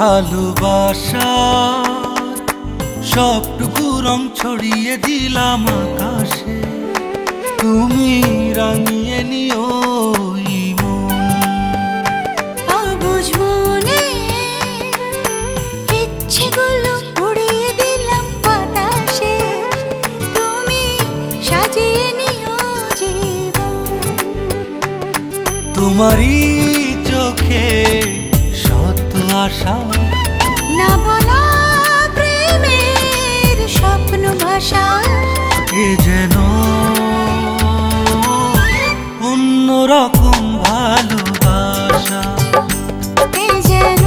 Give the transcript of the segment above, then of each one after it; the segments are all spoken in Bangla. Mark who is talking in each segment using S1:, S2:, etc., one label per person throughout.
S1: ভালোবাসার সবটুকু রং ছড়িয়ে দিলাম আকাশে, তুমি রাঙিয়ে নিও এই মন।
S2: অবুঝ মনে ইচ্ছেগুলো উড়িয়ে দিলাম বাতাসে, তুমি সাজিয়ে নিও জীবন।
S1: তোমারই চোখে শত আশা,
S2: না বলা প্রেমের স্বপ্ন ভাষা,
S1: এ যেন অন্যরকম ভালোবাসা।
S2: এ যেন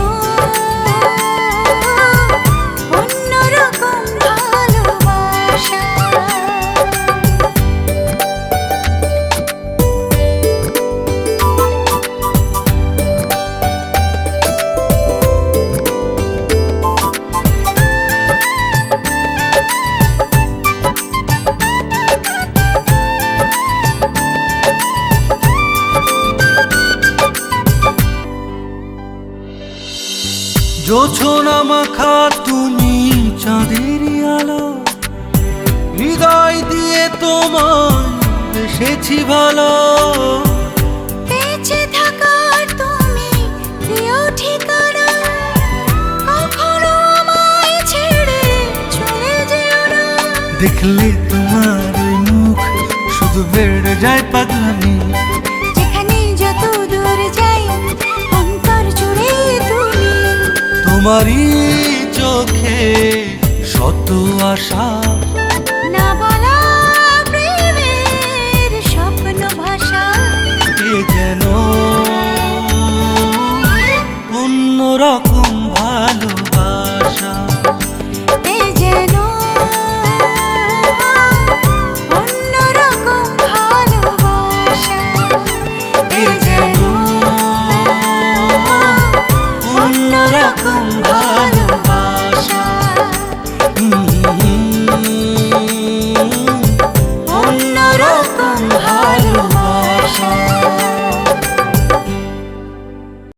S2: অন্যরকম ভালোবাসা।
S1: জোছনা মাখা তুমি চাঁদেরই আলো, হৃদয় দিয়ে তোমায় বেসেছি ভালো।
S2: বেঁচে থাকার তুমি প্রিয় ঠিকানা, কখনো আমায় ছেড়ে চলে যেও না।
S1: দেখলে তোমার ওই মুখ শুধু বেড়ে যায় পাগলামি,
S2: যেখানে যত দূর যাই অন্তর জুড়ে তুমি।
S1: তোমারই চোখে শত আশা,